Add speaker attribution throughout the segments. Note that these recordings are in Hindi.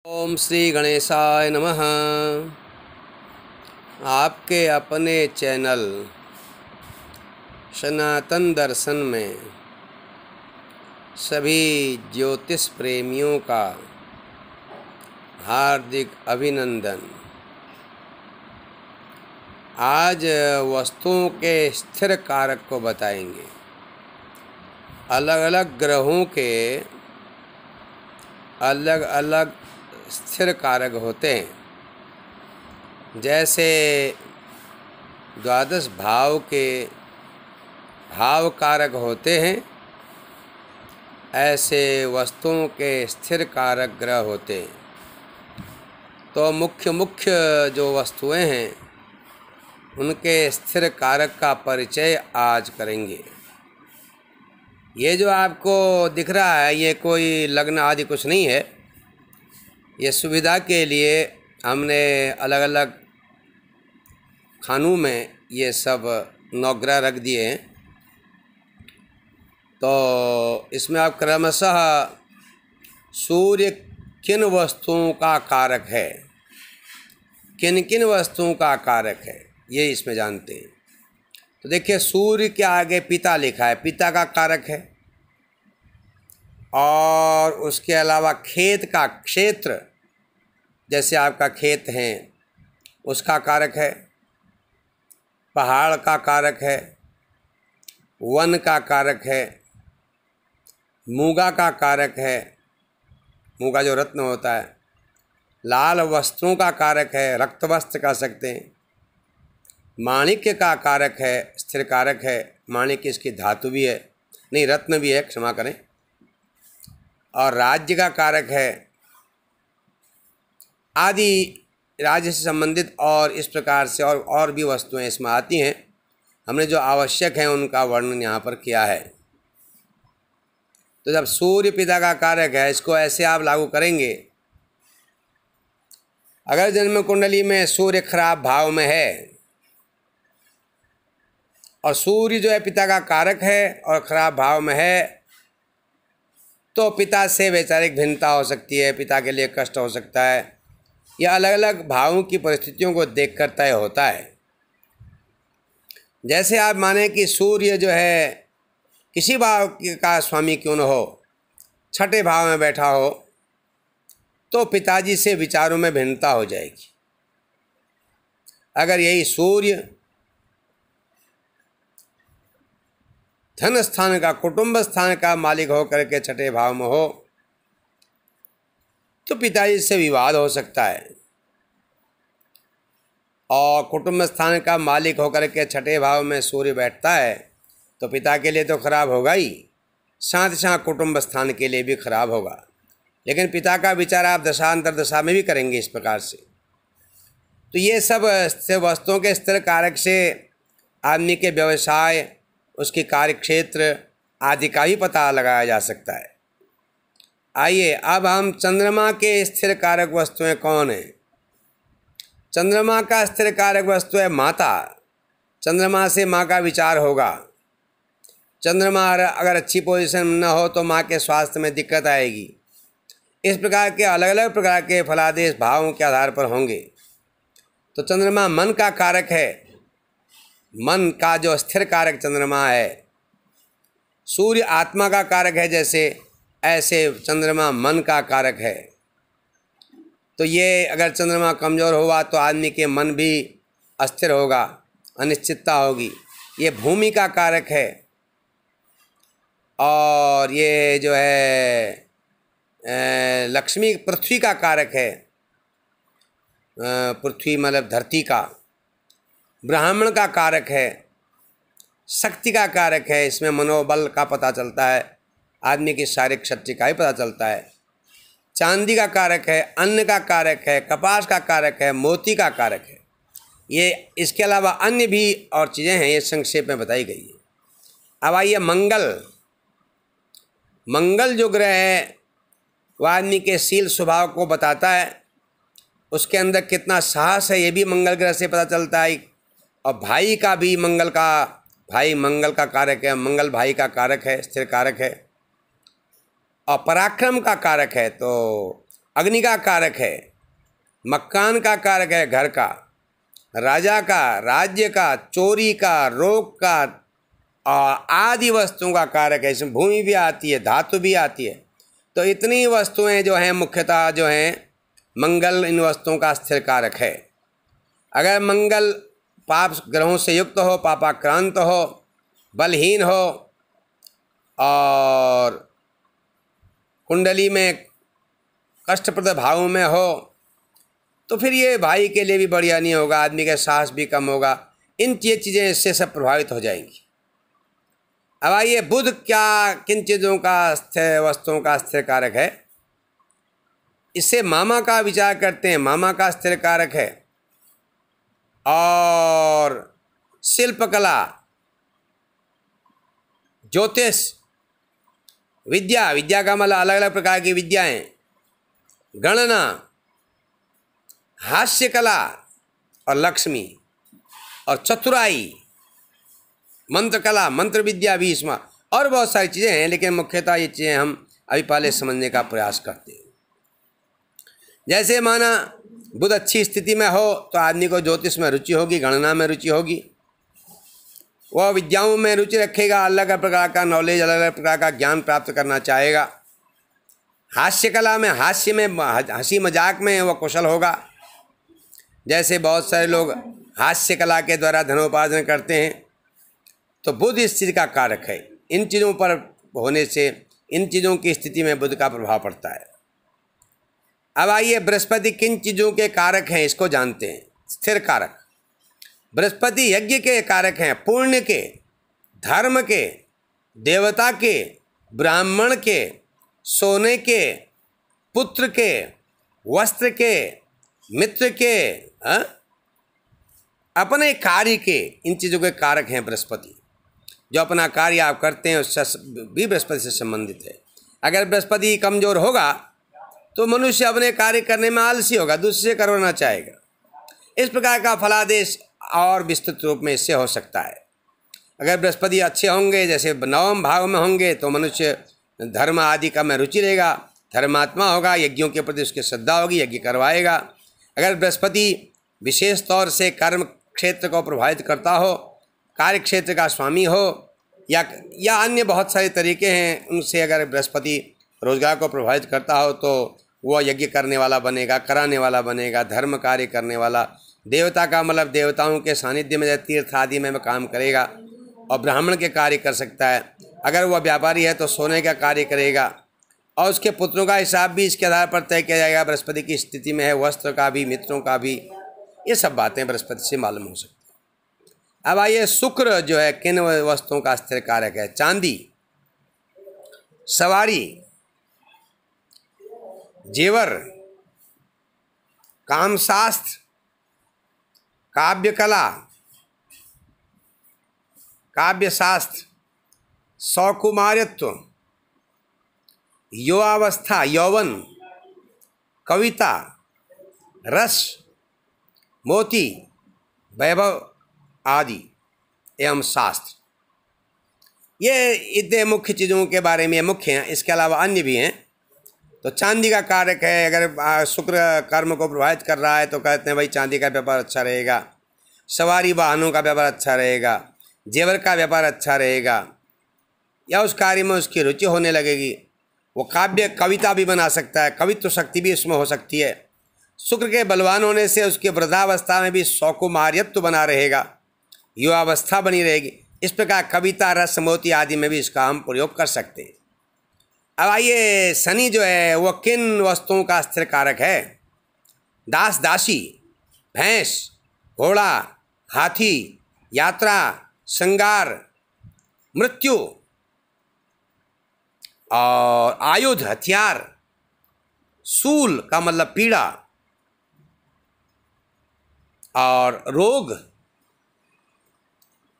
Speaker 1: ओम श्री गणेशाय नमः। आपके अपने चैनल सनातन दर्शन में सभी ज्योतिष प्रेमियों का हार्दिक अभिनंदन। आज वस्तुओं के स्थिर कारक को बताएंगे। अलग अलग ग्रहों के अलग अलग स्थिर कारक होते हैं। जैसे द्वादश भाव के भाव कारक होते हैं, ऐसे वस्तुओं के स्थिर कारक ग्रह होते हैं। तो मुख्य जो वस्तुएं हैं उनके स्थिर कारक का परिचय आज करेंगे। ये जो आपको दिख रहा है ये कोई लग्न आदि कुछ नहीं है। ये सुविधा के लिए हमने अलग अलग खानों में ये सब नवग्रह रख दिए हैं। तो इसमें आप क्रमशः सूर्य किन वस्तुओं का कारक है, किन किन वस्तुओं का कारक है, ये इसमें जानते हैं। तो देखिए, सूर्य के आगे पिता लिखा है, पिता का कारक है। और उसके अलावा खेत का क्षेत्र, जैसे आपका खेत है उसका कारक है। पहाड़ का कारक है, वन का कारक है, मूंगा का कारक है, मूंगा जो रत्न होता है। लाल वस्त्रों का कारक है, रक्त वस्त्र कह सकते हैं। माणिक्य का कारक है, स्थिर कारक है। माणिक्य इसकी धातु भी है, नहीं रत्न भी है, क्षमा करें। और राज्य का कारक है आदि, राज्य से संबंधित और इस प्रकार से और भी वस्तुएं इसमें आती हैं। हमने जो आवश्यक हैं उनका वर्णन यहाँ पर किया है। तो जब सूर्य पिता का कारक है, इसको ऐसे आप लागू करेंगे। अगर जन्म कुंडली में सूर्य खराब भाव में है और सूर्य जो है पिता का कारक है और खराब भाव में है, तो पिता से वैचारिक भिन्नता हो सकती है, पिता के लिए कष्ट हो सकता है। यह अलग अलग भावों की परिस्थितियों को देखकर तय होता है। जैसे आप माने कि सूर्य जो है किसी भाव का स्वामी क्यों न हो, छठे भाव में बैठा हो, तो पिताजी से विचारों में भिन्नता हो जाएगी। अगर यही सूर्य धन स्थान का, कुटुंब स्थान का मालिक हो करके छठे भाव में हो, तो पिताजी से विवाद हो सकता है। और कुटुंब स्थान का मालिक होकर के छठे भाव में सूर्य बैठता है तो पिता के लिए तो खराब होगा ही, साथ ही साथ कुटुंब स्थान के लिए भी खराब होगा। लेकिन पिता का विचार आप दशांतर दशा में भी करेंगे इस प्रकार से। तो ये सब वस्तुओं के स्थिर कारक से आदमी के व्यवसाय, उसके कार्यक्षेत्र आदि का भी पता लगाया जा सकता है। आइए अब हम चंद्रमा के स्थिर कारक वस्तुएं कौन हैं। चंद्रमा का स्थिर कारक वस्तु है माता। चंद्रमा से माँ का विचार होगा। चंद्रमा अगर अच्छी पोजीशन में न हो तो माँ के स्वास्थ्य में दिक्कत आएगी। इस प्रकार के अलग अलग प्रकार के फलादेश भावों के आधार पर होंगे। तो चंद्रमा मन का कारक है। मन का जो स्थिर कारक चंद्रमा है। सूर्य आत्मा का कारक है, जैसे ऐसे चंद्रमा मन का कारक है। तो ये अगर चंद्रमा कमज़ोर हुआ तो आदमी के मन भी अस्थिर होगा, अनिश्चितता होगी। ये भूमि का कारक है। और ये जो है लक्ष्मी पृथ्वी का कारक है। पृथ्वी मतलब धरती का। ब्राह्मण का कारक है। शक्ति का कारक है। इसमें मनोबल का पता चलता है, आदमी की शारीरिक शक्ति का ही पता चलता है। चांदी का कारक है, अन्न का कारक है, कपास का कारक है, मोती का कारक है। ये इसके अलावा अन्य भी और चीज़ें हैं, ये संक्षेप में बताई गई है। अब आइए मंगल। मंगल जो ग्रह है वह आदमी के शील स्वभाव को बताता है। उसके अंदर कितना साहस है ये भी मंगल ग्रह से पता चलता है। और भाई का भी मंगल का कारक है। मंगल भाई का कारक है, स्थिर कारक है। और पराक्रम का कारक है। तो अग्नि का कारक है, मकान का कारक है घर का, राजा का, राज्य का, चोरी का, रोग का आदि वस्तुओं का कारक है। इसमें भूमि भी आती है, धातु भी आती है। तो इतनी वस्तुएं जो हैं मुख्यतः जो हैं मंगल इन वस्तुओं का स्थिर कारक है। अगर मंगल पाप ग्रहों से युक्त हो, पापाक्रांत हो, बलहीन हो और कुंडली में कष्टप्रद भाव में हो तो फिर ये भाई के लिए भी बढ़िया नहीं होगा, आदमी का साहस भी कम होगा। इन चीज़ें इससे सब प्रभावित हो जाएंगी। अब आइए, बुध क्या किन चीज़ों का स्थिर वस्तुओं का स्थिर कारक है, इससे मामा का विचार करते हैं। मामा का स्थिर कारक है और शिल्पकला, ज्योतिष विद्या, विद्या का मतलब अलग अलग प्रकार की विद्याएं, गणना, हास्य कला और लक्ष्मी और चतुराई, मंत्र कला, मंत्र विद्या भी इसमें और बहुत सारी चीज़ें हैं, लेकिन मुख्यतः ये चीज़ें हम अभी पहले समझने का प्रयास करते हैं। जैसे माना बुध अच्छी स्थिति में हो तो आदमी को ज्योतिष में रुचि होगी, गणना में रुचि होगी, वह विद्याओं में रुचि रखेगा, अलग अलग प्रकार का नॉलेज, अलग अलग प्रकार का ज्ञान प्राप्त करना चाहेगा। हास्य कला में, हास्य में, हंसी मजाक में वह कुशल होगा। जैसे बहुत सारे लोग हास्य कला के द्वारा धनोपार्जन करते हैं, तो बुध इस चीज़ का कारक है। इन चीज़ों पर होने से इन चीज़ों की स्थिति में बुध का प्रभाव पड़ता है। अब आइए, बृहस्पति किन चीज़ों के कारक हैं इसको जानते हैं। स्थिर कारक बृहस्पति यज्ञ के कारक हैं, पुण्य के, धर्म के, देवता के, ब्राह्मण के, सोने के, पुत्र के, वस्त्र के, मित्र के, अपने कार्य के, इन चीज़ों के कारक हैं बृहस्पति। जो अपना कार्य आप करते हैं उससे भी बृहस्पति से संबंधित है। अगर बृहस्पति कमज़ोर होगा तो मनुष्य अपने कार्य करने में आलसी होगा, दूसरे से करवाना चाहेगा। इस प्रकार का फलादेश और विस्तृत रूप में इससे हो सकता है। अगर बृहस्पति अच्छे होंगे, जैसे नवम भाव में होंगे, तो मनुष्य धर्म आदि का में रुचि रहेगा, धर्मात्मा होगा, यज्ञों के प्रति उसकी श्रद्धा होगी, यज्ञ करवाएगा। अगर बृहस्पति विशेष तौर से कर्म क्षेत्र को प्रभावित करता हो, कार्य क्षेत्र का स्वामी हो, या अन्य बहुत सारे तरीके हैं, उनसे अगर बृहस्पति रोजगार को प्रभावित करता हो तो वह यज्ञ करने वाला बनेगा, कराने वाला बनेगा, धर्म कार्य करने वाला, देवता का मतलब देवताओं के सानिध्य में तीर्थ आदि में काम करेगा, और ब्राह्मण के कार्य कर सकता है। अगर वह व्यापारी है तो सोने का कार्य करेगा, और उसके पुत्रों का हिसाब भी इसके आधार पर तय किया जाएगा बृहस्पति की स्थिति में है, वस्त्र का भी, मित्रों का भी। ये सब बातें बृहस्पति से मालूम हो सकती हैं। अब आइए, शुक्र जो है किन वस्तुओं का स्थिर कारक है। चांदी, सवारी, जेवर, कामशास्त्र, काव्य कला, काव्यशास्त्र, सौकुमार्यत्व, युवावस्था, यौवन, कविता, रस, मोती, वैभव आदि एवं शास्त्र। ये इतने मुख्य चीज़ों के बारे में मुख्य हैं। इसके अलावा अन्य भी हैं। तो चांदी का कारक है। अगर शुक्र कर्म को प्रभावित कर रहा है तो कहते हैं भाई चांदी का व्यापार अच्छा रहेगा, सवारी वाहनों का व्यापार अच्छा रहेगा, जेवर का व्यापार अच्छा रहेगा, या उस कार्य में उसकी रुचि होने लगेगी। वो काव्य कविता भी बना सकता है, कवित्व शक्ति भी इसमें हो सकती है। शुक्र के बलवान होने से उसके वृद्धावस्था में भी सौकुमार्यत्व बना रहेगा, युवावस्था बनी रहेगी। इस प्रकार कविता, रस, मोती आदि में भी इसका हम प्रयोग कर सकते हैं। अब आइए, शनि जो है वो किन वस्तुओं का स्थिर कारक है। दास दासी, भैंस, घोड़ा, हाथी, यात्रा, श्रृंगार, मृत्यु और आयुध, हथियार, सूल का मतलब पीड़ा, और रोग,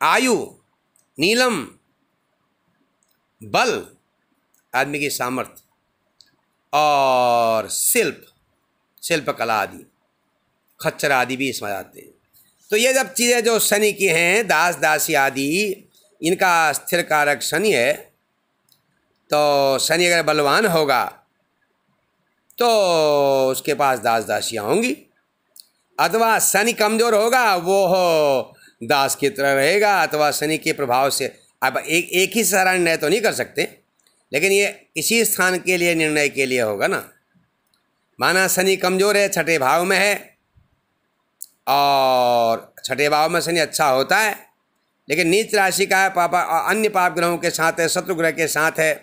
Speaker 1: आयु, नीलम, बल, आदमी की सामर्थ्य, और शिल्पकला आदि, खच्चर आदि भी इसमें आते हैं। तो ये जब चीज़ें जो शनि की हैं, दास दासी आदि, इनका स्थिर कारक शनि है। तो शनि अगर बलवान होगा तो उसके पास दास दासियाँ होंगी, अथवा शनि कमज़ोर होगा वो दास की तरह रहेगा, अथवा शनि के प्रभाव से। अब एक ही सारा निर्णय तो नहीं कर सकते, लेकिन ये इसी स्थान के लिए निर्णय के लिए होगा ना। माना शनि कमज़ोर है, छठे भाव में है, और छठे भाव में शनि अच्छा होता है, लेकिन नीच राशि का है, पापा अन्य पाप ग्रहों के साथ है, शत्रु ग्रह के साथ है,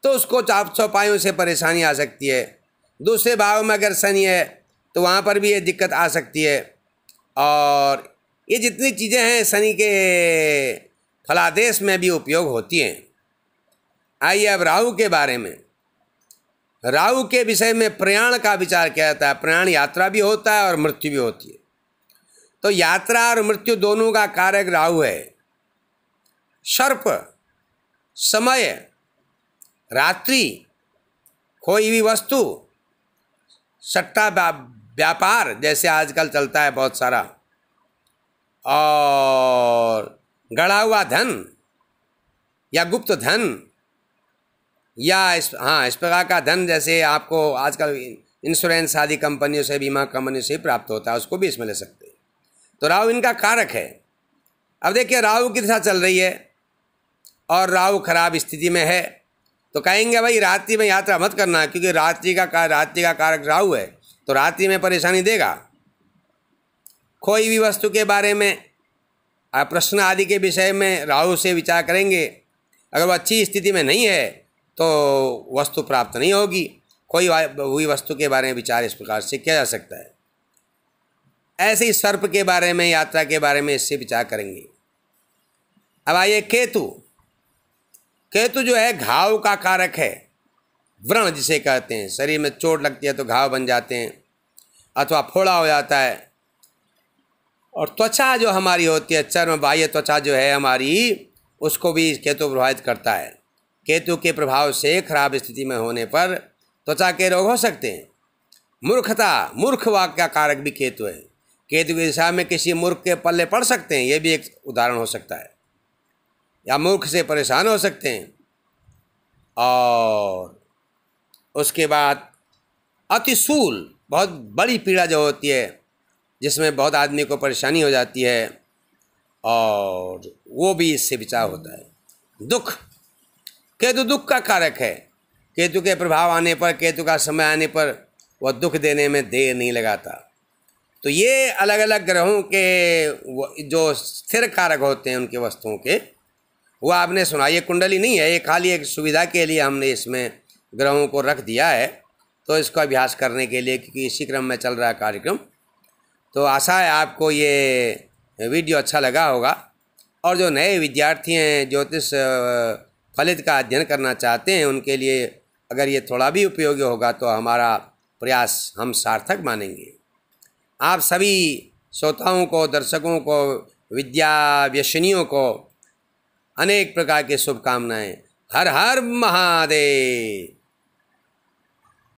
Speaker 1: तो उसको चाप चौपाइयों से परेशानी आ सकती है। दूसरे भाव में अगर शनि है तो वहाँ पर भी ये दिक्कत आ सकती है। और ये जितनी चीज़ें हैं शनि के फलादेश में भी उपयोग होती हैं। आइए अब राहु के बारे में। राहु के विषय में प्रयाण का विचार किया जाता है। प्रयाण यात्रा भी होता है और मृत्यु भी होती है। तो यात्रा और मृत्यु दोनों का कारक राहु है। सर्प, समय, रात्रि, कोई भी वस्तु, सट्टा व्यापार जैसे आजकल चलता है बहुत सारा, और गड़ा हुआ धन या गुप्त धन, या इस प्रकार का धन जैसे आपको आजकल इंश्योरेंस आदि कंपनियों से, बीमा कंपनियों से प्राप्त होता है, उसको भी इसमें ले सकते हैं। तो राहु इनका कारक है। अब देखिए राहु की दिशा चल रही है और राहु खराब स्थिति में है, तो कहेंगे भाई रात्रि में यात्रा मत करना, क्योंकि रात्रि का कारक राहु है, तो रात्रि में परेशानी देगा। कोई भी वस्तु के बारे में, प्रश्न आदि के विषय में राहु से विचार करेंगे, अगर वो अच्छी स्थिति में नहीं है तो वस्तु प्राप्त नहीं होगी। कोई हुई वस्तु के बारे में विचार इस प्रकार से किया जा सकता है। ऐसे ही सर्प के बारे में, यात्रा के बारे में इससे विचार करेंगे। अब आइए केतु। केतु जो है घाव का कारक है, व्रण जिसे कहते हैं। शरीर में चोट लगती है तो घाव बन जाते हैं, अथवा फोड़ा हो जाता है। और त्वचा जो हमारी होती है, चर्म बाह्य त्वचा जो है हमारी, उसको भी केतु प्रभावित करता है। केतु के प्रभाव से खराब स्थिति में होने पर त्वचा के रोग हो सकते हैं। मूर्खता, मूर्ख वाक्य का कारक भी केतु है। केतु की दिशा में किसी मूर्ख के पल्ले पड़ सकते हैं, ये भी एक उदाहरण हो सकता है, या मूर्ख से परेशान हो सकते हैं। और उसके बाद अतिशूल, बहुत बड़ी पीड़ा जो होती है, जिसमें बहुत आदमी को परेशानी हो जाती है, और वो भी इससे बचाव होता है। दुख, केतु दुख का कारक है। केतु के प्रभाव आने पर, केतु का समय आने पर वह दुख देने में देर नहीं लगाता। तो ये अलग अलग ग्रहों के जो स्थिर कारक होते हैं उनके वस्तुओं के, वो आपने सुना। ये कुंडली नहीं है, ये खाली एक सुविधा के लिए हमने इसमें ग्रहों को रख दिया है, तो इसका अभ्यास करने के लिए, क्योंकि इसी क्रम में चल रहा है कार्यक्रम। तो आशा है आपको ये वीडियो अच्छा लगा होगा। और जो नए विद्यार्थी हैं, ज्योतिष फलित का अध्ययन करना चाहते हैं, उनके लिए अगर ये थोड़ा भी उपयोगी होगा तो हमारा प्रयास हम सार्थक मानेंगे। आप सभी श्रोताओं को, दर्शकों को, विद्या व्यसनियों को अनेक प्रकार की शुभकामनाएं। हर हर महादेव।